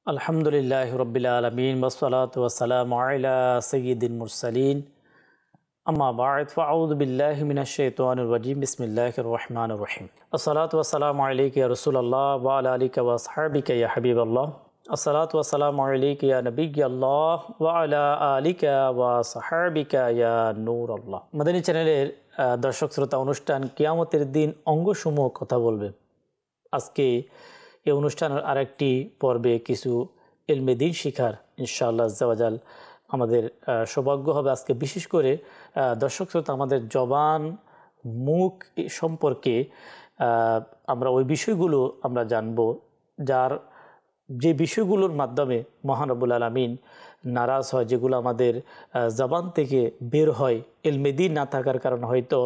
আলহামদুলিল্লাহ রব্বিল আলমিন ওয়াসসালাতু ওয়াসসালামু আলা সাইয়্যিদিল মুরসালিন আম্মা বা'দ ফাআউযু বিল্লাহি মিনাশ শাইতানির রাজিম বিসমিল্লাহির রহমানির রহিম আসসালাতু ওয়াসসালামু আলাইকা ইয়া রাসূলুল্লাহ ওয়া আলা আলিকা ওয়া আসহাবিকা ইয়া হাবিবাল্লাহ আসসালাতু ওয়াসসালামু আলাইকা ইয়া নবিয়্যাল্লাহ ওয়া আলা আলিকা ওয়া আসহাবিকা ইয়া নূরাল্লাহ। মাদানী চ্যানেলের দর্শক শ্রোতা, অনুষ্ঠান কিয়ামতের দিন অঙ্গসমূহ কথা বলবে। আজকে এই অনুষ্ঠানের আরেকটি পর্বে কিছু ইলমে দ্বীন শিখার ইনশাআল্লাহ আজ্জাওয়াজাল আমাদের সৌভাগ্য হবে। আজকে বিশেষ করে দর্শক শ্রোতা, আমাদের জবান মুখ সম্পর্কে আমরা ওই বিষয়গুলো আমরা জানব, যে বিষয়গুলোর মাধ্যমে মহান রব্বুল আলামিন নারাজ হয়, যেগুলো আমাদের জবান থেকে বের হয় ইলমে দ্বীন না থাকার কারণে হয়তো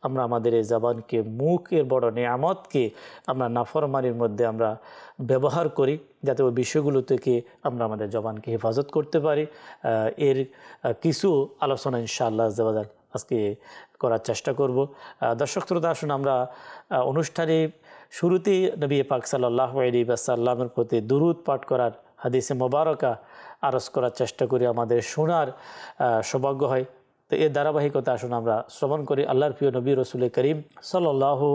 আমরা আমাদের এই জবানকে, মুখের বড় নিয়ামতকে আমরা নাফরমানির মধ্যে আমরা ব্যবহার করি, যাতে ওই বিষয়গুলো থেকে আমরা আমাদের জবানকে হেফাজত করতে পারি। এর কিছু আলোচনা ইনশাআল্লাহ আজকে করার চেষ্টা করব। দর্শক শ্রোতা, আসুন আমরা অনুষ্ঠানে শুরুতেই নবী পাক সাল্লাল্লাহু আলাইহি ওয়াসাল্লামের প্রতি দুরূদ পাঠ করার হাদিসে মোবারকা আরজ করার চেষ্টা করি, আমাদের শোনার সৌভাগ্য হয়। তো এর ধারাবাহিকতা আসুন আমরা শ্রবণ করি। আল্লাহর প্রিয় নবী রসুল করিম সাল্লাল্লাহু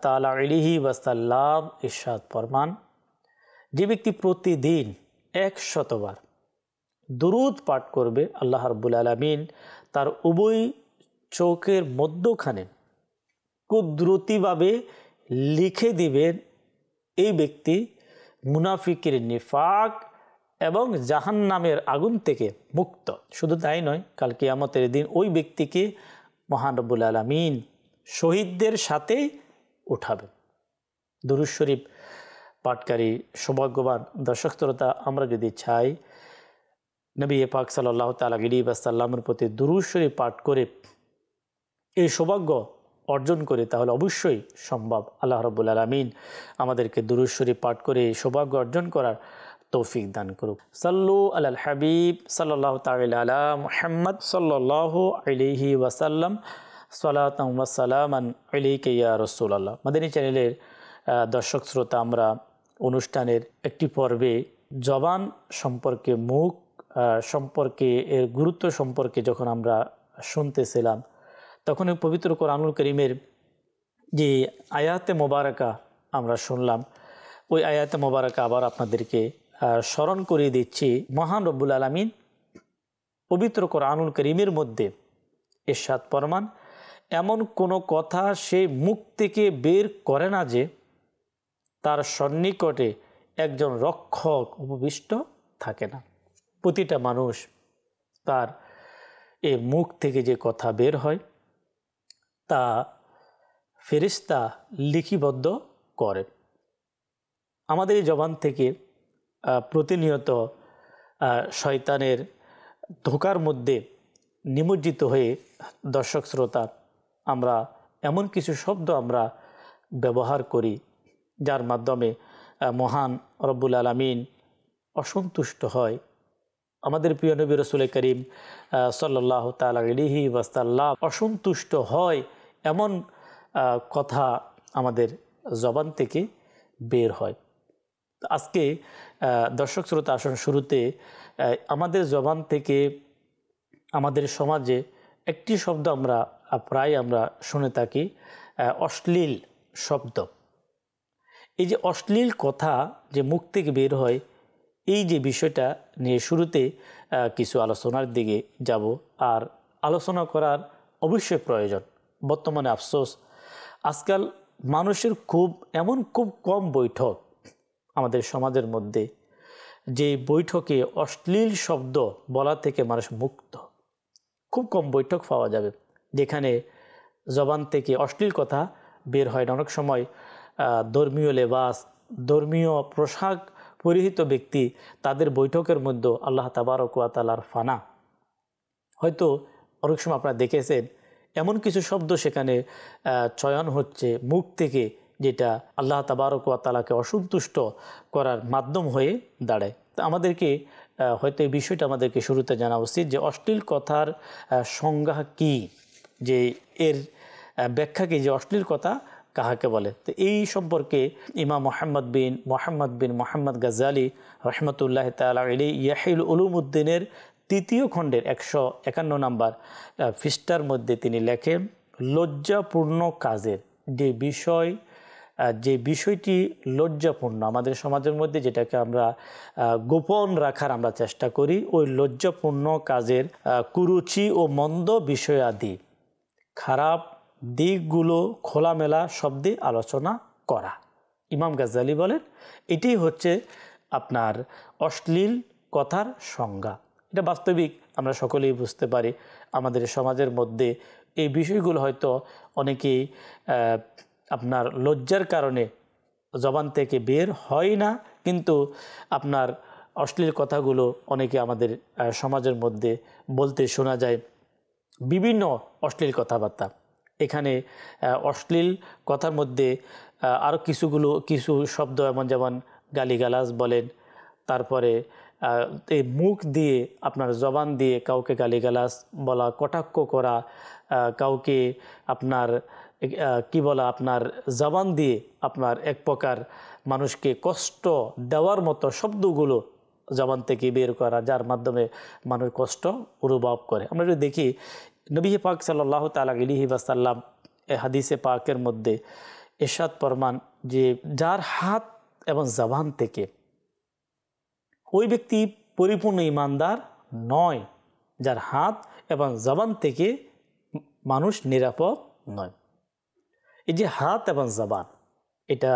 তাআলা আলাইহি ওয়াসাল্লাম ইরশাদ ফরমান, যে ব্যক্তি প্রতিদিন 100 বার দুরূদ পাঠ করবে, আল্লাহ রাব্বুল আলামিন তার উভয় চোখের মধ্যখানে কুদরতিভাবে লিখে দিবেন এই ব্যক্তি মুনাফিকের নিফাক এবং জাহান্নামের আগুন থেকে মুক্ত। শুধু তাই নয়, কাল কিয়ামতের দিন ওই ব্যক্তিকে মহান রব্বুল আলামিন শহীদদের সাথে উঠাবেন। দুরূদ শরীফ পাঠকারী সৌভাগ্যবান দর্শক শ্রোতা, আমরা যদি চাই নবী পাক সাল্লাল্লাহু তাআলা আলাইহি ওয়াসাল্লামের প্রতি দুরূদ শরীফ পাঠ করে এই সৌভাগ্য অর্জন করে, তাহলে অবশ্যই সম্ভব। আল্লাহ রাব্বুল আলামিন আমাদেরকে দুরূদ শরীফ পাঠ করে এই সৌভাগ্য অর্জন করার তৌফিক দান করুক। সাল্লু আলাল হাবিব সাল্লাল্লাহু তাআলা আলা মুহাম্মদ সাল্লাল্লাহু আলাইহি ওয়াসাল্লাম সালাতান ওয়া সালামান আলাইকা ইয়া রাসূলুল্লাহ। মাদানী চ্যানেলের দর্শক শ্রোতা, আমরা অনুষ্ঠানের একটি পর্বে জবান সম্পর্কে, মুখ সম্পর্কে, এর গুরুত্ব সম্পর্কে যখন আমরা শুনতেছিলাম, তখন ওই পবিত্র কোরআনুল কারীমের যে আয়াতে মোবারকা আমরা শুনলাম, ওই আয়াতে মোবারকা আবার আপনাদেরকে স্মরণ করিয়ে দিচ্ছি। মহান রব্বুল আলামিন পবিত্র কোরআনুল কারীমের মধ্যে ইরশাদ ফরমান, এমন কোনো কথা সে মুখ থেকে বের করে না যে তার সন্নিকটে একজন রক্ষক উপবিষ্ট থাকে না। প্রতিটা মানুষ তার এই মুখ থেকে যে কথা বের হয় তা ফেরেশতা লিপিবদ্ধ করে। আমাদের এই জবান থেকে প্রতিনিয়ত শয়তানের ধোঁকার মধ্যে নিমজ্জিত হয়ে দর্শক শ্রোতা, আমরা এমন কিছু শব্দ আমরা ব্যবহার করি যার মাধ্যমে মহান রব্বুল আলামিন অসন্তুষ্ট হয়। আমাদের প্রিয় নবী রাসূল করিম সাল্লাল্লাহু তাআলা আলাইহি ওয়াসাল্লাম অসন্তুষ্ট হয় এমন কথা আমাদের জবান থেকে বের হয়। আজকে দর্শক শ্রোতা, আসুন শুরুতে আমাদের জবান থেকে আমাদের সমাজে একটি শব্দ আমরা প্রায় আমরা শুনে থাকি, অশ্লীল শব্দ। এই যে অশ্লীল কথা যে মুখ থেকে বের হয়, এই যে বিষয়টা নিয়ে শুরুতে কিছু আলোচনার দিকে যাব। আর আলোচনা করার অবশ্যই প্রয়োজন। বর্তমানে আফসোস, আজকাল মানুষের খুব কম বৈঠক আমাদের সমাজের মধ্যে, যে বৈঠকে অশ্লীল শব্দ বলা থেকে মানুষ মুক্ত। খুব কম বৈঠক পাওয়া যাবে যেখানে জবান থেকে অশ্লীল কথা বের হয় না। অনেক সময় ধর্মীয় লেবাস, ধর্মীয় পোশাক পরিহিত ব্যক্তি, তাদের বৈঠকের মধ্যে আল্লাহ তাবারক ওয়া তাআলার ফানা, হয়তো অনেক সময় আপনারা দেখেছেন এমন কিছু শব্দ সেখানে চয়ন হচ্ছে মুখ থেকে, যেটা আল্লাহ তাবারক ওয়া তাআলাকে অসন্তুষ্ট করার মাধ্যম হয়ে দাঁড়ায়। তো আমাদেরকে হয়তো এই বিষয়টা আমাদেরকে শুরুতে জানা উচিত যে অশ্লীল কথার সংজ্ঞা কি, যে এর ব্যাখ্যা কি, যে অশ্লীল কথা কাহাকে বলে। তো এই সম্পর্কে ইমাম মোহাম্মদ গাজ্জালি রহমতুল্লাহ তাআলা আলাইহি ইয়াহিল উলুমউদ্দিনের 3য় খণ্ডের 151 নম্বর পৃষ্ঠার মধ্যে তিনি লেখেন, লজ্জাপূর্ণ কাজের যে বিষয়টি লজ্জাপূর্ণ আমাদের সমাজের মধ্যে, যেটাকে আমরা গোপন রাখার আমরা চেষ্টা করি, ওই লজ্জাপূর্ণ কাজের কুরুচি ও মন্দ বিষয়াদি খারাপ দিকগুলো খোলামেলা শব্দে আলোচনা করা। ইমাম গাজ্জালি বলেন এটি হচ্ছে আপনার অশ্লীল কথার সংজ্ঞা। এটা বাস্তবিক আমরা সকলেই বুঝতে পারি। আমাদের সমাজের মধ্যে এই বিষয়গুলো হয়তো অনেকেই আপনার লজ্জার কারণে জবান থেকে বের হয় না, কিন্তু আপনার অশ্লীল কথাগুলো অনেকে আমাদের সমাজের মধ্যে বলতে শোনা যায়, বিভিন্ন অশ্লীল কথাবার্তা। এখানে অশ্লীল কথার মধ্যে আরও কিছু শব্দ যেমন গালিগালাজ বলেন, তারপরে এই মুখ দিয়ে আপনার জবান দিয়ে কাউকে গালিগালাজ বলা, কটাক্ষ করা, কাউকে আপনার কি বলা, আপনার জবান দিয়ে আপনার এক প্রকার মানুষকে কষ্ট দেওয়ার মতো শব্দগুলো জবান থেকে বের করা, যার মাধ্যমে মানুষ কষ্ট অনুভব করে। আমরা যদি দেখি নবী পাক সাল্লাল্লাহু তাআলা আলাইহি ওয়াসাল্লাম হাদিসে পাকের মধ্যে ইরশাদ ফরমান যে যার হাত এবং জবান থেকে, ওই ব্যক্তি পরিপূর্ণ ঈমানদার নয় যার হাত এবং জবান থেকে মানুষ নিরাপদ নয়। এই যে হাত এবং জবান, এটা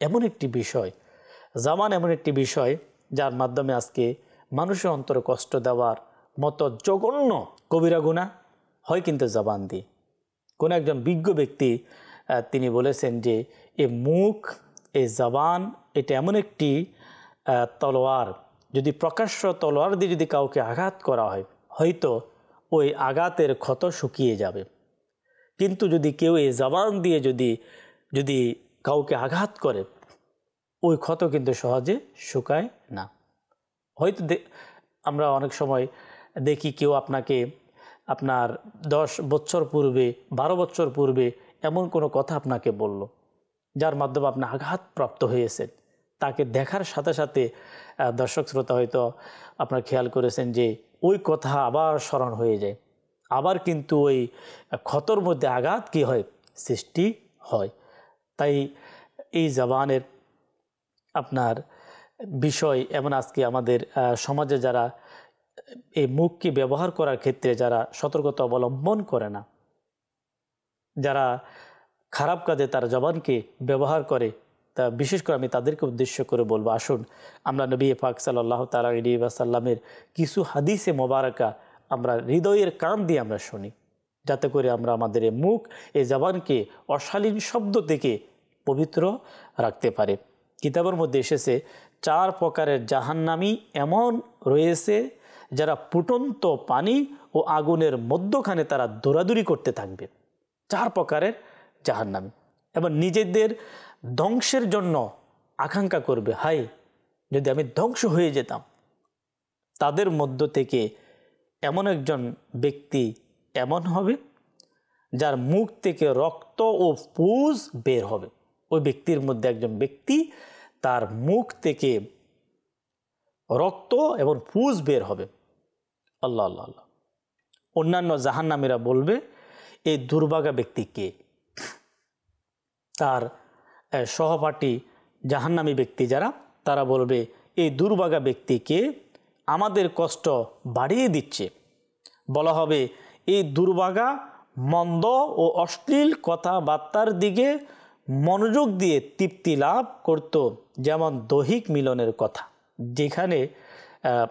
এমন একটি বিষয়, জবান এমন একটি বিষয় যার মাধ্যমে আজকে মানুষের অন্তরে কষ্ট দেওয়ার মতো জঘন্য কবিরা গুনাহ হয় কিন্তু জবান দিয়ে। কোন একজন বিজ্ঞ ব্যক্তি তিনি বলেছেন যে এই মুখ, এই জবান, এটা এমন একটি তলোয়ার, যদি প্রকাশ্য তলোয়ার দিয়ে যদি কাউকে আঘাত করা হয়, হয়তো ওই আঘাতের ক্ষত শুকিয়ে যাবে, কিন্তু যদি কেউ এই জবান দিয়ে যদি কাউকে আঘাত করে, ওই ক্ষত কিন্তু সহজে শুকায় না। হয়তো আমরা অনেক সময় দেখি কেউ আপনার 10 বছর পূর্বে, 12 বছর পূর্বে এমন কোনো কথা আপনাকে বলল, যার মাধ্যমে আপনি আঘাতপ্রাপ্ত হয়েছেন। তাকে দেখার সাথে সাথে দর্শক শ্রোতা হয়তো আপনার খেয়াল করেছেন যে ওই কথা আবার স্মরণ হয়ে যায়, আবার কিন্তু ওই ক্ষতর মধ্যে আঘাত কি হয়, সৃষ্টি হয়। তাই এই জবানের আপনার বিষয় এমন আজকে আমাদের সমাজে যারা এই মুখকে ব্যবহার করার ক্ষেত্রে যারা সতর্কতা অবলম্বন করে না, যারা খারাপ কাজে তার জবানকে ব্যবহার করে, তা বিশেষ করে আমি তাদেরকে উদ্দেশ্য করে বলবো, আসুন আমরা নবী পাক সাল্লাল্লাহু তাআলা আলাইহি ওয়াসাল্লামের কিছু হাদিসে মোবারকা আমরা হৃদয়ের কান দিয়ে আমরা শুনি, যাতে করে আমরা আমাদের এই মুখ, এই জবানকে অশালীন শব্দ থেকে পবিত্র রাখতে পারে। কিতাবের মধ্যে এসেছে 4 প্রকারের জাহান্নামী এমন রয়েছে যারা ফুটন্ত পানি ও আগুনের মধ্যখানে তারা দৌড়াদৌড়ি করতে থাকবে। 4 প্রকারের জাহান্নামী, এবং নিজেদের ধ্বংসের জন্য আকাঙ্ক্ষা করবে, হাই যদি আমি ধ্বংস হয়ে যেতাম। তাদের মধ্য থেকে এমন একজন ব্যক্তি এমন হবে যার মুখ থেকে রক্ত ও পুজ বের হবে। ওই ব্যক্তির মধ্যে একজন ব্যক্তি, তার মুখ থেকে রক্ত এবং পুজ বের হবে। আল্লাহ আল্লাহ আল্লাহ। অন্যান্য জাহান্নামীরা বলবে এই দুর্ভাগা ব্যক্তি কে? তার সহপাঠী জাহান্নামী ব্যক্তি যারা, তারা বলবে এই দুর্ভাগা ব্যক্তিকে আমাদের কষ্ট বাড়িয়ে দিচ্ছে। বলা হবে এই দুর্ভাগা মন্দ ও অশ্লীল কথাবার্তার দিকে মনোযোগ দিয়ে তৃপ্তি লাভ করত, যেমন দৈহিক মিলনের কথা। যেখানে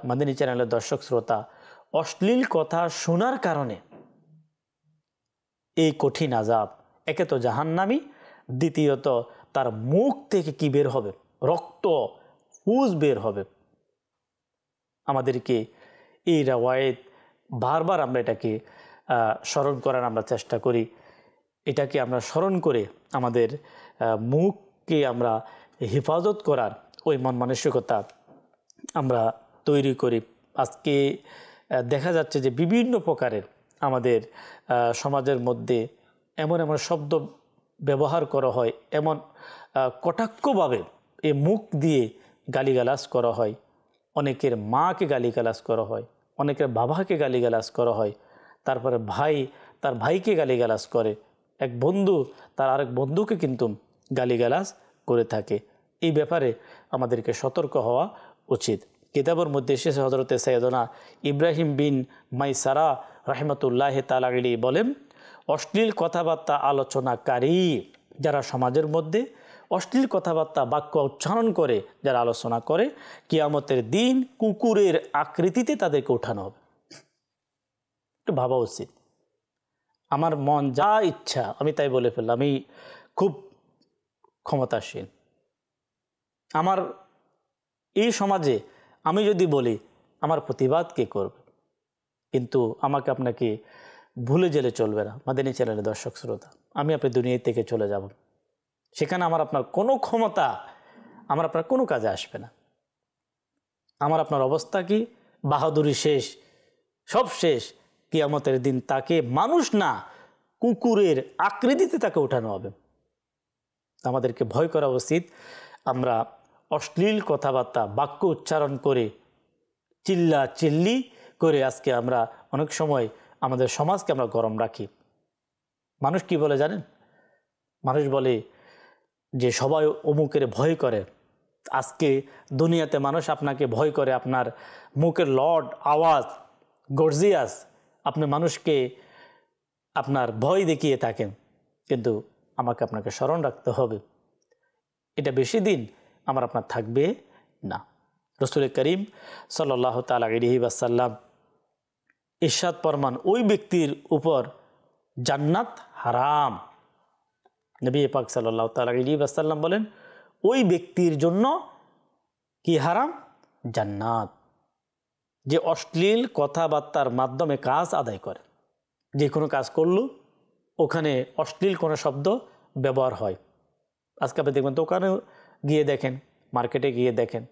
মাদানী চ্যানেলের দর্শক শ্রোতা অশ্লীল কথা শোনার কারণে এই কঠিন আযাব, একে তো জাহান্নামী, দ্বিতীয়ত তার মুখ থেকে কি বের হবে, রক্ত পুজ বের হবে। আমাদেরকে এই রাওয়ায়েত বারবার আমরা এটাকে স্মরণ করার আমরা চেষ্টা করি, এটাকে আমরা স্মরণ করে আমাদের মুখকে আমরা হেফাজত করার ওই মন মানসিকতা আমরা তৈরি করি। আজকে দেখা যাচ্ছে যে বিভিন্ন প্রকারের আমাদের সমাজের মধ্যে এমন এমন শব্দ ব্যবহার করা হয়, এমন কটাক্ষভাবে এই মুখ দিয়ে গালিগালাজ করা হয়, অনেকের মাকে গালিগালাজ করা হয়, অনেকের বাবাকে গালিগালাজ করা হয়, তারপরে ভাই তার ভাইকে গালিগালাজ করে, এক বন্ধু তার আরেক বন্ধুকে কিন্তু গালিগালাজ করে থাকে। এই ব্যাপারে আমাদেরকে সতর্ক হওয়া উচিত। কিতাবের মধ্যে এসেছে হযরতে সাইয়েদনা ইব্রাহিম বিন মাইসারা রাহমাতুল্লাহ তাআলা আলাইহি বলেন, অশ্লীল কথাবার্তা আলোচনাকারী যারা সমাজের মধ্যে অশ্লীল কথাবার্তা বাক্য উচ্চারণ করে যারা আলোচনা করে, কিয়ামতের দিন কুকুরের আকৃতিতে তাদেরকে উঠানো হবে। একটু ভাবা উচিত। আমার মন যা ইচ্ছা আমি তাই বলে ফেললাম, আমি খুব ক্ষমতাসীন, আমার এই সমাজে আমি যদি বলি আমার প্রতিবাদ কে করবে? কিন্তু আমাকে আপনাকে ভুলে গেলে চলবে না। মাদানী চ্যানেলের দর্শক শ্রোতা, আমি আপনি দুনিয়া থেকে চলে যাব, সেখানে আমার আপনার কোনো ক্ষমতা আমার আপনার কোনো কাজে আসবে না। আমার আপনার অবস্থা কি? বাহাদুরি শেষ, সব শেষ। কিয়ামতের দিন তাকে মানুষ না কুকুরের আকৃতিতে তাকে উঠানো হবে। আমাদেরকে ভয় করা উচিত। আমরা অশ্লীল কথাবার্তা বাক্য উচ্চারণ করে চিল্লা চিল্লি করে আজকে আমরা অনেক সময় আমাদের সমাজকে আমরা গরম রাখি। মানুষ কি বলে জানেন? মানুষ বলে যে সবাই অমুকের ভয় করে। আজকে দুনিয়াতে মানুষ আপনাকে ভয় করে, আপনার মুখের লর্ড আওয়াজ গর্জিয়াস, আপনি মানুষকে আপনার ভয় দেখিয়ে থাকেন। কিন্তু আমাকে আপনাকে স্মরণ রাখতে হবে, এটা বেশি দিন আমার আপনার থাকবে না। রাসূল করিম সাল্লাল্লাহু তাআলা আলাইহি ওয়াসাল্লাম ইরশাদ ফরমান, ওই ব্যক্তির উপর জান্নাত হারাম। নবী পাক সাল্লাল্লাহু তাআলা আলাইহি ওয়াসাল্লাম বলেন, ওই ব্যক্তির জন্য কি হারাম? জান্নাত। যে অশ্লীল কথাবার্তার মাধ্যমে কাজ আদায় করে, যে কোনো কাজ করলো ওখানে অশ্লীল কোনো শব্দ ব্যবহার হয়। আজকে আপনি দেখবেন দোকানে গিয়ে দেখেন, মার্কেটে গিয়ে দেখেন,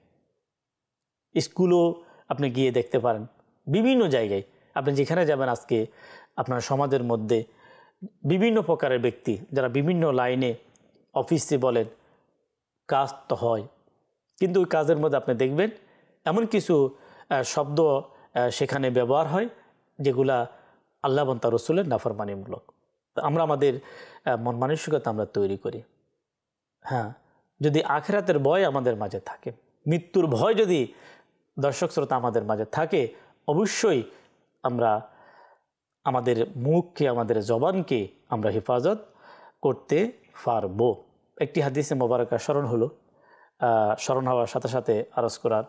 স্কুলও আপনি গিয়ে দেখতে পারেন, বিভিন্ন জায়গায় আপনি যেখানে যাবেন আজকে আপনার সমাজের মধ্যে বিভিন্ন প্রকারের ব্যক্তি যারা বিভিন্ন লাইনে অফিসে বলেন কাজ তো হয়, কিন্তু ওই কাজের মধ্যে আপনি দেখবেন এমন কিছু শব্দ সেখানে ব্যবহার হয় যেগুলা আল্লাহ এবং তার রাসূলের নাফরমানিমূলক। আমরা আমাদের মন মানসিকতা আমরা তৈরি করি। হ্যাঁ, যদি আখিরাতের ভয় আমাদের মাঝে থাকে, মৃত্যুর ভয় যদি দর্শক শ্রোতা আমাদের মাঝে থাকে, অবশ্যই আমরা আমাদের মুখকে আমাদের জবানকে আমরা হেফাজত করতে পারবো। একটি হাদিসে মোবারকা স্মরণ হলো, স্মরণ হওয়ার সাথে সাথে আরজ করার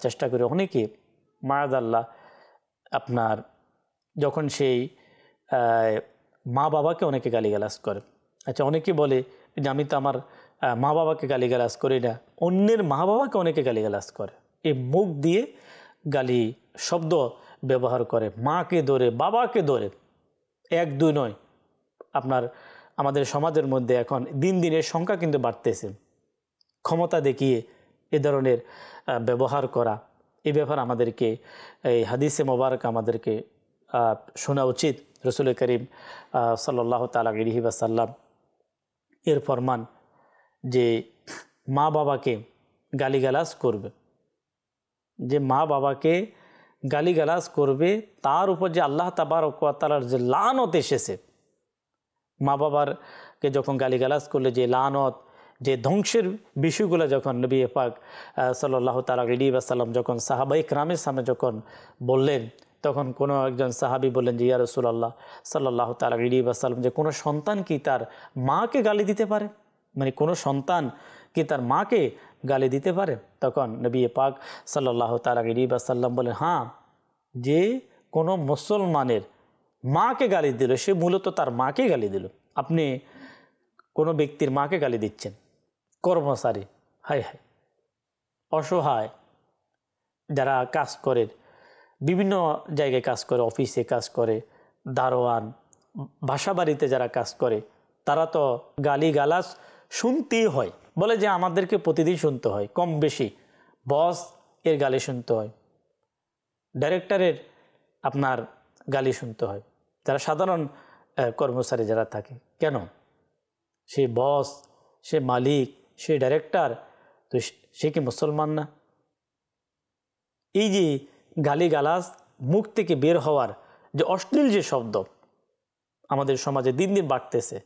চেষ্টা করি। অনেকে মায়াদাল্লাহ আপনার যখন সেই মা বাবাকে অনেকে গালিগালাজ করে। আচ্ছা, অনেকে বলে যে আমি তো আমার মা বাবাকে গালিগালাজ করি না, অন্যের মা বাবাকে অনেকে গালিগালাজ করে। এই মুখ দিয়ে গালি শব্দ ব্যবহার করে, মাকে ধরে বাবাকে ধরে, এক দুই নয়। আপনার আমাদের সমাজের মধ্যে এখন দিন দিন এর সংখ্যা কিন্তু বাড়তেছে। ক্ষমতা দেখিয়ে এ ধরনের ব্যবহার করা, এই ব্যাপার আমাদেরকে এই হাদিসে মোবারক আমাদেরকে শোনা উচিত। রাসূল করিম সাল্লাল্লাহু তাআলা আলাইহি ওয়াসাল্লাম এর ফরমান যে মা বাবাকে গালিগালাজ করবে, যে মা বাবাকে গালিগালাজ করবে তার উপর যে আল্লাহ তাবারক ওয়া তাআলার যে লানত এসেছে, মা বাবারকে যখন গালিগালাজ করলে যে লানত, যে ধ্বংসের বিষয়গুলো যখন নবী পাক সাল্লাল্লাহু তাআলা আলাইহি ওয়াসাল্লাম যখন সাহাবায়ে কেরামের সামনে যখন বললেন, তখন কোনো একজন সাহাবী বললেন যে ইয়া রাসূলুল্লাহ সাল্লাল্লাহু তাআলা আলাইহি ওয়াসাল্লাম, যে কোনো সন্তান কি তার মাকে গালি দিতে পারে? মানে কোনো সন্তান কি তার মাকে গালি দিতে পারে? তখন নবী পাক সাল্লাল্লাহু তাআলা আলাইহি ওয়াসাল্লাম বলেন, হ্যাঁ, যে কোনো মুসলমানের মাকে গালি দিল সে মূলত তার মাকে গালি দিল। আপনি কোনো ব্যক্তির মাকে গালি দিচ্ছেন, কর্মচারী, হায় হায়, অসহায় যারা কাজ করে, বিভিন্ন জায়গায় কাজ করে, অফিসে কাজ করে, দারোয়ান, বাসা বাড়িতে যারা কাজ করে, তারা তো গালিগালাজ শুনতেই হয়। বলে যে আমাদেরকে প্রতিদিন শুনতে হয়, কম বেশি বস এর গালি শুনতে হয়, ডাইরেক্টরের আপনার গালি শুনতে হয়, যারা সাধারণ কর্মচারী যারা থাকে। কেন? সে বস, সে মালিক, সে ডাইরেক্টর, তো সে কি মুসলমান না? এই যে গালিগালাজ মুখ থেকে বের হওয়ার যে অশ্লীল যে শব্দ আমাদের সমাজে দিন দিন বাড়তেছে,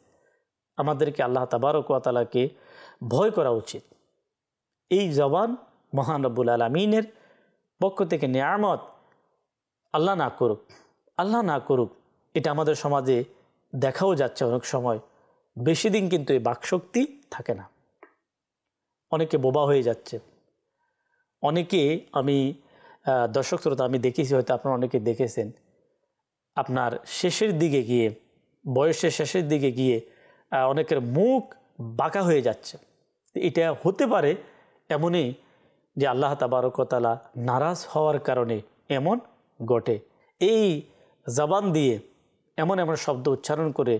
আমাদেরকে আল্লাহ তাবারক ওয়া তাআলাকে ভয় করা উচিত। এই জবান মহান রব্বুল আলামিনের পক্ষ থেকে নিয়ামত, আল্লাহ না করুক, আল্লাহ না করুক, এটা আমাদের সমাজে দেখাও যাচ্ছে অনেক সময়। বেশি দিন কিন্তু এই বাকশক্তি থাকে না, অনেকে বোবা হয়ে যাচ্ছে। অনেকে আমি দর্শক শ্রোতা আমি দেখেছি, হয়তো আপনারা অনেকে দেখেছেন, আপনার শেষের দিকে গিয়ে, বয়সের শেষের দিকে গিয়ে অনেকের মুখ বাঁকা হয়ে যাচ্ছে। এটা হতে পারে এমনই যে আল্লাহ তাবারক ওয়া তাআলা নারাজ হওয়ার কারণে এমন ঘটে। এই জবান দিয়ে এমন এমন শব্দ উচ্চারণ করে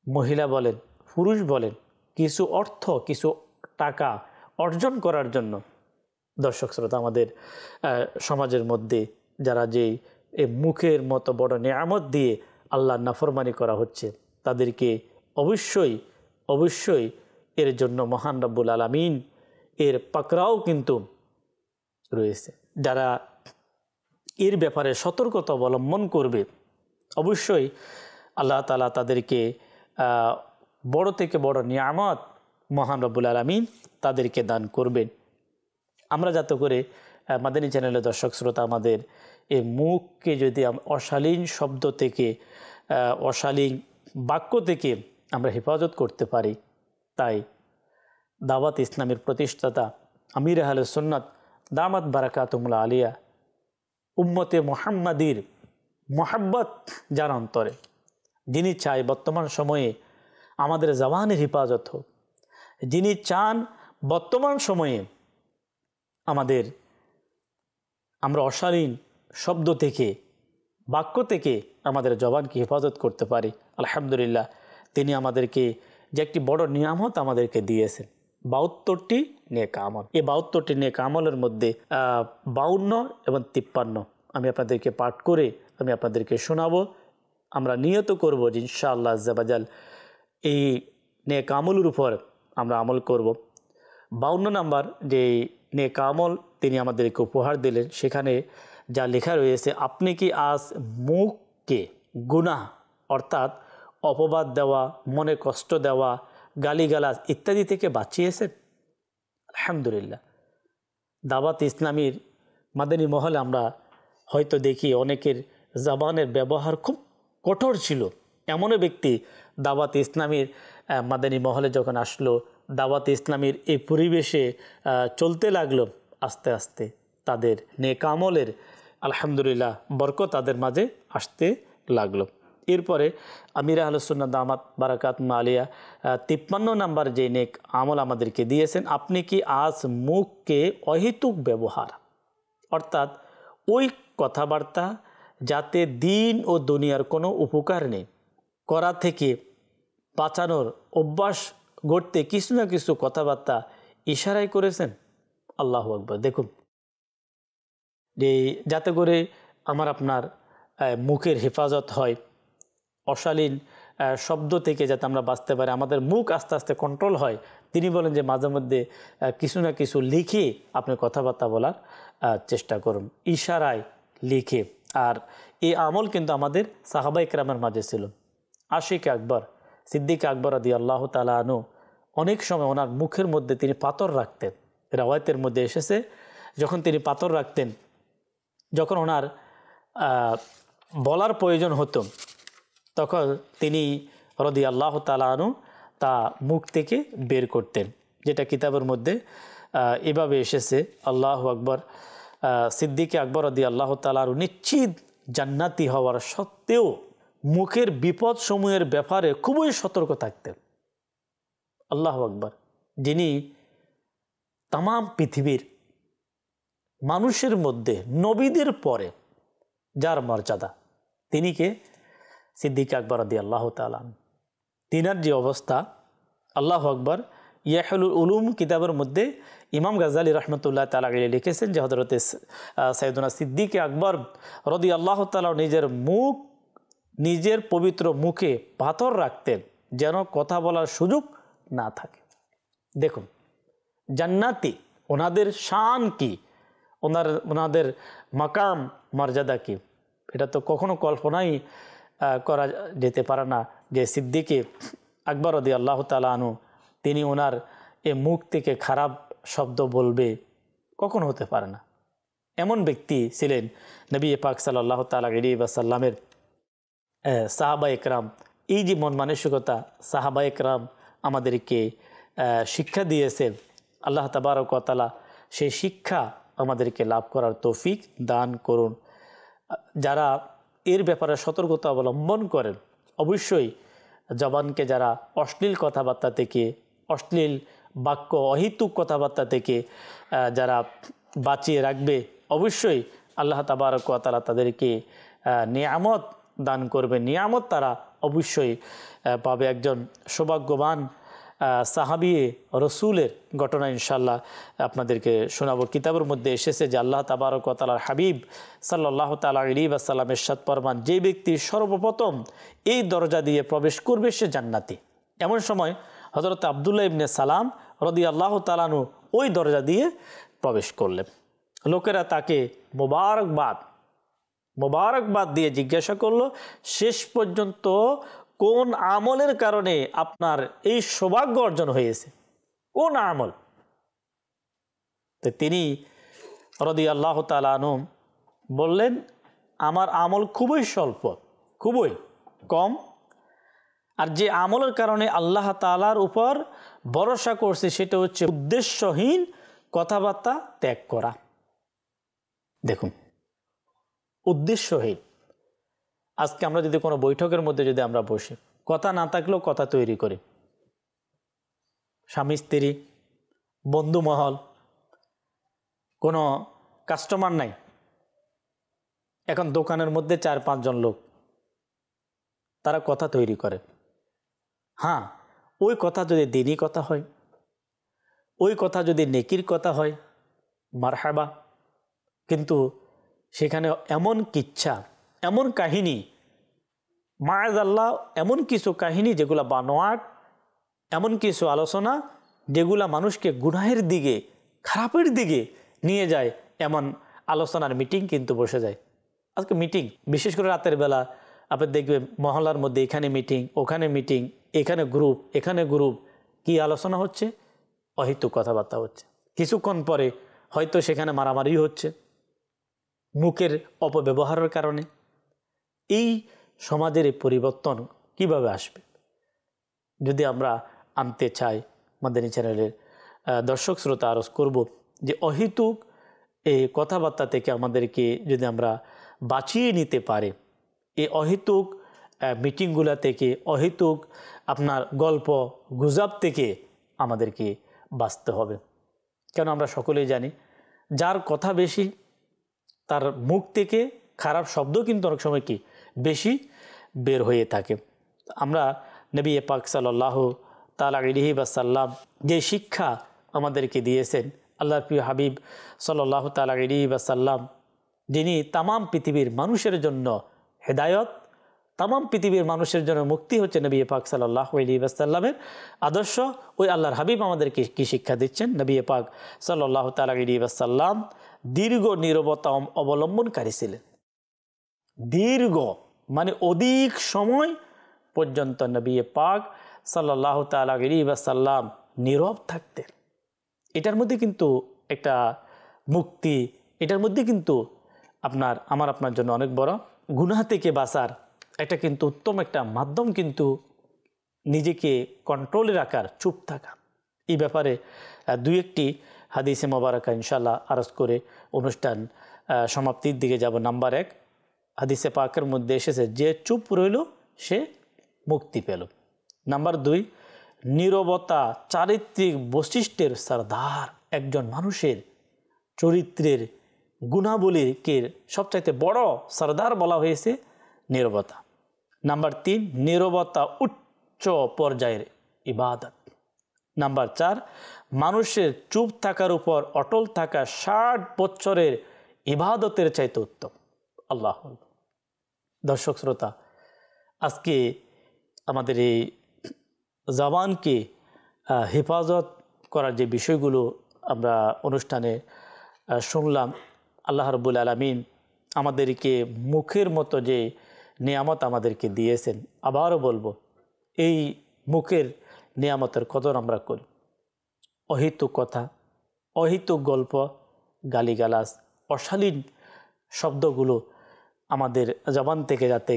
মহিলা বলেন, পুরুষ বলেন, কিছু অর্থ, কিছু টাকা অর্জন করার জন্য দর্শক শ্রোতা আমাদের সমাজের মধ্যে যারা যে এই মুখের মতো বড় নিয়ামত দিয়ে আল্লাহর নাফরমানি করা হচ্ছে, তাদেরকে অবশ্যই অবশ্যই এর জন্য মহান রব্বুল আলামিন এর পাকড়াও কিন্তু রয়েছে। যারা এর ব্যাপারে সতর্কতা অবলম্বন করবে, অবশ্যই আল্লাহ তাআলা তাদেরকে বড় থেকে বড় নিয়ামত মহান রব্বুল আলামিন তাদেরকে দান করবেন। আমরা যাতে করে মাদানী চ্যানেলের দর্শক শ্রোতা আমাদের এই মুখকে যদি অশালীন শব্দ থেকে, অশালীন বাক্য থেকে আমরা হেফাজত করতে পারি, তাই দাওয়াত ইসলামের প্রতিষ্ঠাতা আমির আহলে সুন্নাত দামাত বারাকাতুহুল আলিয়া উম্মতে মুহাম্মাদির মোহাব্বত যার অন্তরে, যিনি চায় বর্তমান সময়ে আমাদের জবানের হেফাজত হোক, যিনি চান বর্তমান সময়ে আমরা অশালীন শব্দ থেকে, বাক্য থেকে আমাদের জবানকে হেফাজত করতে পারি, আলহামদুলিল্লাহ তিনি আমাদেরকে যে একটি বড় নিয়ামত আমাদেরকে দিয়েছেন, ৭২টি নেক আমল। এই ৭২টি নেক আমলের মধ্যে ৫২ এবং ৫৩ আমি আপনাদেরকে পাঠ করে আমি আপনাদেরকে শোনাবো। আমরা নিয়ত করব যে ইনশাআল্লাহ আজ্জা ওয়াজাল এই নেক আমলের উপর আমরা আমল করব। ৫২ নাম্বার যে নেক আমল তিনি আমাদেরকে উপহার দিলেন, সেখানে যা লেখা রয়েছে, আপনি কি আজ মুখকে গুনাহ অর্থাৎ অপবাদ দেওয়া, মনে কষ্ট দেওয়া, গালিগালাজ ইত্যাদি থেকে বাঁচিয়েছেন? আলহামদুলিল্লাহ। দাওয়াত ইসলামীর মাদানী মহলে আমরা হয়তো দেখি অনেকের জবানের ব্যবহার খুব কঠোর ছিল। এমনও ব্যক্তি দাওয়াত ইসলামীর মাদানী মহলে যখন আসলো, দাওয়াত ইসলামীর এই পরিবেশে চলতে লাগলো, আস্তে আস্তে তাদের নেক আমলের আলহামদুলিল্লাহ বরকত তাদের মাঝে আসতে লাগলো। এরপরে আমির আহলুস সুন্নাহ দামাত বারাকাতুহুল আলিয়া ৫৩ নাম্বার যে নেক আমল আমাদেরকে দিয়েছেন, আপনি কি আজ মুখকে অহেতুক ব্যবহার অর্থাৎ ওই কথাবার্তা যাতে দিন ও দুনিয়ার কোনো উপকার নেই করা থেকে বাঁচানোর অভ্যাস গড়তে কিছু না কিছু কথাবার্তা ইশারাই করেছেন? আল্লাহু আকবার। দেখুন, যে যাতে করে আপনার মুখের হেফাজত হয়, অশালীন শব্দ থেকে যাতে আমরা বাঁচতে পারি, আমাদের মুখ আস্তে আস্তে কন্ট্রোল হয়, তিনি বলেন যে মাঝে মধ্যে কিছু না কিছু লিখে আপনি কথাবার্তা বলার চেষ্টা করুন, ইশারায় লিখে। আর এই আমল কিন্তু আমাদের সাহাবায়ে কেরামের মাঝে ছিল। আশিক আকবর, সিদ্দিক আকবর রাদিয়াল্লাহু তাআলা আনহু অনেক সময় ওনার মুখের মধ্যে তিনি পাথর রাখতেন। রাওয়ায়াতের মধ্যে এসেছে, যখন তিনি পাথর রাখতেন, যখন ওনার বলার প্রয়োজন হতো, তখন তিনি রাদিয়াল্লাহু তাআলা আনহু তা মুখ থেকে বের করতেন, যেটা কিতাবের মধ্যে এভাবে এসেছে। আল্লাহু আকবর। সিদ্দিক আকবর রাদিয়াল্লাহু তাআলা আনহু নিশ্চিত জান্নাতি হওয়ার সত্ত্বেও মুখের বিপদ সমূহের ব্যাপারে খুবই সতর্ক থাকতেন। আল্লাহু আকবর। যিনি তাম পৃথিবীর মানুষের মধ্যে নবীদের পরে যার মর্যাদা, তিনি কে? সিদ্দিক আকবর রাদিয়াল্লাহু তাআলা। তিনার যে অবস্থা, আল্লাহু আকবর। ইয়াহুল উলুম কিতাবের মধ্যে ইমাম গাজ্জালী রহমতুল্লাহ তাআলা আলাইহি লিখেছেন যে হযরতে সাইয়েদুনা সিদ্দিক আকবর রাদিয়াল্লাহু তাআলা নিজের পবিত্র মুখে পাথর রাখতেন, যেন কথা বলার সুযোগ না থাকে। দেখুন জান্নাতি ওনাদের শান কি, ওনাদের মাকাম মর্যাদা কি, এটা তো কখনো কল্পনাই করা যেতে পারে না যে সিদ্দিকে আকবর রাদিয়াল্লাহু তাআলা আনহু তিনি ওনার এ মুখ থেকে খারাপ শব্দ বলবে, কখনো হতে পারে না। এমন ব্যক্তি ছিলেন নবী পাক সাল্লাল্লাহু তাআলা আলাইহি ওয়াসাল্লামের সাহাবা একরাম। এই যে মন মানসিকতা সাহাবা একরাম আমাদেরকে শিক্ষা দিয়েছেন, আল্লাহ তাবারক ওয়া তাআলা সেই শিক্ষা আমাদেরকে লাভ করার তৌফিক দান করুন। যারা এর ব্যাপারে সতর্কতা অবলম্বন করেন, অবশ্যই জবানকে যারা অশ্লীল কথাবার্তা থেকে, অশ্লীল বাক্য, অহেতুক কথাবার্তা থেকে যারা বাঁচিয়ে রাখবে, অবশ্যই আল্লাহ তাবারক ওয়া তাআলা তাদেরকে নিয়ামত দান করবে, নিয়ামত তারা অবশ্যই পাবে। একজন সৌভাগ্যবান সাহাবী রসুলের ঘটনা ইনশাল্লাহ আপনাদেরকে শোনাবো। কিতাবের মধ্যে এসেছে যে আল্লাহ তাবারক ওয়া তাআলার হাবিব সাল্লাল্লাহু তাআলা আলাইহি ওয়াসাল্লাম ইরশাদ ফরমান, যে ব্যক্তি সর্বপ্রথম এই দরজা দিয়ে প্রবেশ করবে সে জান্নাতি। এমন সময় হযরত আব্দুল্লাহ ইবনে সালাম রাদিয়াল্লাহু তাআলা আনহু ওই দরজা দিয়ে প্রবেশ করলেন। লোকেরা তাকে মোবারকবাদ দিয়ে জিজ্ঞাসা করলো, শেষ পর্যন্ত কোন আমলের কারণে আপনার এই সৌভাগ্য অর্জন হয়েছে, কোন আমল? তো তিনি রাদিয়াল্লাহু তাআলা আনহু বললেন, আমার আমল খুবই স্বল্প, খুবই কম, আর যে আমলের কারণে আল্লাহ তাআলার উপর ভরসা করছে সেটা হচ্ছে উদ্দেশ্যহীন কথাবার্তা ত্যাগ করা। দেখুন উদ্দেশ্যহীন। আজকে আমরা যদি কোনো বৈঠকের মধ্যে যদি আমরা বসি, কথা না থাকলেও কথা তৈরি করি, স্বামী স্ত্রী, বন্ধু মহল, কোনো কাস্টমার নাই, এখন দোকানের মধ্যে 4-5 জন লোক, তারা কথা তৈরি করে। হ্যাঁ, ওই কথা যদি দিনী কথা হয়, ওই কথা যদি নেকির কথা হয়, মারহাবা। কিন্তু সেখানে এমন কিচ্ছা, এমন কাহিনী, মাআযাল্লাহ, এমন কিছু কাহিনী যেগুলা বানোয়াট, এমন কিছু আলোচনা যেগুলা মানুষকে গুনাহের দিকে, খারাপের দিকে নিয়ে যায়, এমন আলোচনার মিটিং কিন্তু বসে যায়। আজকে মিটিং, বিশেষ করে রাতের বেলা আপনি দেখবেন মহল্লার মধ্যে এখানে মিটিং, ওখানে মিটিং, এখানে গ্রুপ, এখানে গ্রুপ, কি আলোচনা হচ্ছে? অহেতুক কথাবার্তা হচ্ছে। কিছুক্ষণ পরে হয়তো সেখানে মারামারি হচ্ছে মুখের অপব্যবহারের কারণে। এই সমাজের এই পরিবর্তন কিভাবে আসবে? যদি আমরা আনতে চাই, মাদানী চ্যানেলের দর্শক শ্রোতা আরজ করব যে অহেতুক এই কথাবার্তা থেকে আমাদেরকে যদি আমরা বাঁচিয়ে নিতে পারে, এই অহেতুক মিটিংগুলা থেকে, অহেতুক আপনার গল্প গুজব থেকে আমাদেরকে বাঁচতে হবে। কেন আমরা সকলেই জানি যার কথা বেশি তার মুখ থেকে খারাপ শব্দ কিন্তু অনেক সময় কি বেশি বের হয়ে থাকে। আমরা নবী পাক সাল্লাল্লাহু তাআলা আলাইহি ওয়াসাল্লাম যে শিক্ষা আমাদেরকে দিয়েছেন, আল্লাহর প্রিয় হাবিব সাল্লাল্লাহু তাআলা আলাইহি ওয়াসাল্লাম, যিনি তামাম পৃথিবীর মানুষের জন্য হেদায়ত, তামাম পৃথিবীর মানুষের জন্য মুক্তি হচ্ছে নবী পাক সাল্লাল্লাহু আলাইহি ওয়াসাল্লামের আদর্শ। ওই আল্লাহর হাবিব আমাদেরকে কি শিক্ষা দিচ্ছেন? নবী পাক সাল্লাল্লাহু তাআলা আলাইহি ওয়াসাল্লাম দীর্ঘ নীরবতা অবলম্বনকারী ছিলেন। দীর্ঘ মানে অধিক সময় পর্যন্ত নবী পাক সাল্লাল্লাহু তাআলা আলাইহি ওয়াসাল্লাম নীরব থাকতেন। এটার মধ্যে কিন্তু একটা মুক্তি, এটার মধ্যে কিন্তু আপনার জন্য অনেক বড় গুনাহ থেকে বাঁচার একটা কিন্তু উত্তম একটা মাধ্যম, কিন্তু নিজেকে কন্ট্রোলে রাখার, চুপ থাকা। এই ব্যাপারে দুই একটি হাদিসে মোবারকা ইনশাল্লাহ আরজ করে অনুষ্ঠান সমাপ্তির দিকে যাব। নাম্বার 1, হাদিসে পাকের মধ্যে এসেছে যে চুপ রইল সে মুক্তি পেল। নাম্বার 2, নীরবতা চারিত্রিক বৈশিষ্ট্যের সরদার। একজন মানুষের চরিত্রের গুণাবলীকে সবচাইতে বড় সরদার বলা হয়েছে নীরবতা। নাম্বার 3, নীরবতা উচ্চ পর্যায়ের ইবাদত। নাম্বার 4, মানুষের চুপ থাকার উপর অটল থাকা 60 বছরের ইবাদতের চাইতে উত্তম। আল্লাহ। দর্শক শ্রোতা, আজকে আমাদের এই জবানকে হেফাজত করার যে বিষয়গুলো আমরা অনুষ্ঠানে শুনলাম, আল্লাহ রাব্বুল আলামিন আমাদেরকে মুখের মতো যে নিয়ামত আমাদেরকে দিয়েছেন, আবারও বলবো এই মুখের নিয়ামতের কদর আমরা করি। অহেতুক কথা, অহেতুক গল্প, গালিগালাজ, অশালীন শব্দগুলো আমাদের জবান থেকে যাতে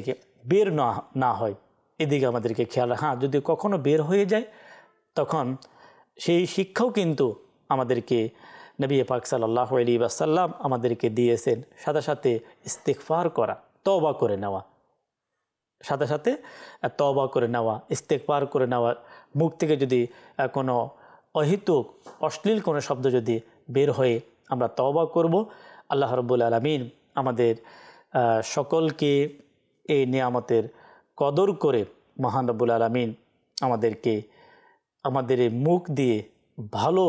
বের না হয়, এদিকে আমাদেরকে খেয়াল। হ্যাঁ, যদি কখনো বের হয়ে যায় তখন সেই শিক্ষাও কিন্তু আমাদেরকে নবী পাক সাল্লাল্লাহু আলাইহি ওয়াসাল্লাম আমাদেরকে দিয়েছেন, সাথে সাথে ইস্তিগফার করা, তওবা করে নেওয়া, সাথে সাথে তওবা করে নেওয়া, ইস্তিগফার করে নেওয়া। মুখ থেকে যদি কোনো অহেতুক অশ্লীল কোনো শব্দ যদি বের হয়ে আমরা তওবা করব, আল্লাহ রাব্বুল আলামিন আমাদের সকলকে এই নিয়ামতের কদর করে মহান রব্বুল আলামিন আমাদেরকে আমাদের এই মুখ দিয়ে ভালো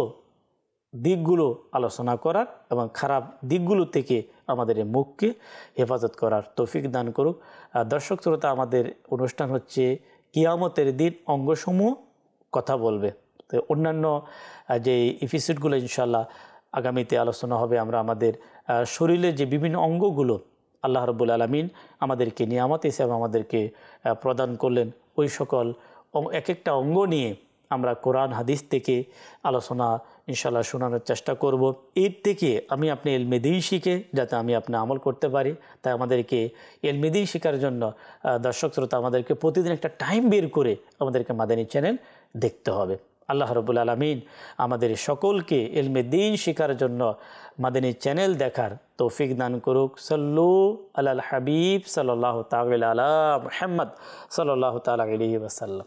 দিকগুলো আলোচনা করার এবং খারাপ দিকগুলো থেকে আমাদের এই মুখকে হেফাজত করার তৌফিক দান করুক। দর্শক শ্রোতা, আমাদের অনুষ্ঠান হচ্ছে কিয়ামতের দিন অঙ্গসমূহ কথা বলবে। তো অন্যান্য যে এপিসোডগুলো ইনশাল্লাহ আগামীতে আলোচনা হবে। আমরা আমাদের শরীরের যে বিভিন্ন অঙ্গগুলো আল্লাহ রাব্বুল আলামিন আমাদেরকে নিয়ামত হিসেবে আমাদেরকে প্রদান করলেন, ওই সকল এক একটা অঙ্গ নিয়ে আমরা কোরআন হাদিস থেকে আলোচনা ইনশাল্লাহ শোনানোর চেষ্টা করব। এর থেকে আমি আপনি ইলমে দ্বীন শিখে যাতে আমি আপনি আমল করতে পারি, তাই আমাদেরকে ইলমে দ্বীন শেখার জন্য দর্শক শ্রোতা আমাদেরকে প্রতিদিন একটা টাইম বের করে আমাদেরকে মাদানী চ্যানেল দেখতে হবে। আল্লাহ রাব্বুল আলামিন আমাদের সকলকে ইলমে দ্বীন শেখার জন্য মাদানী চ্যানেল দেখার তৌফিক দান করুক। সাল্লু আলাল হাবিব সাল্লাল্লাহু তাআলা আলা মুহাম্মদ সাল্লাল্লাহু তাআলা আলাইহি ওয়াসাল্লাম।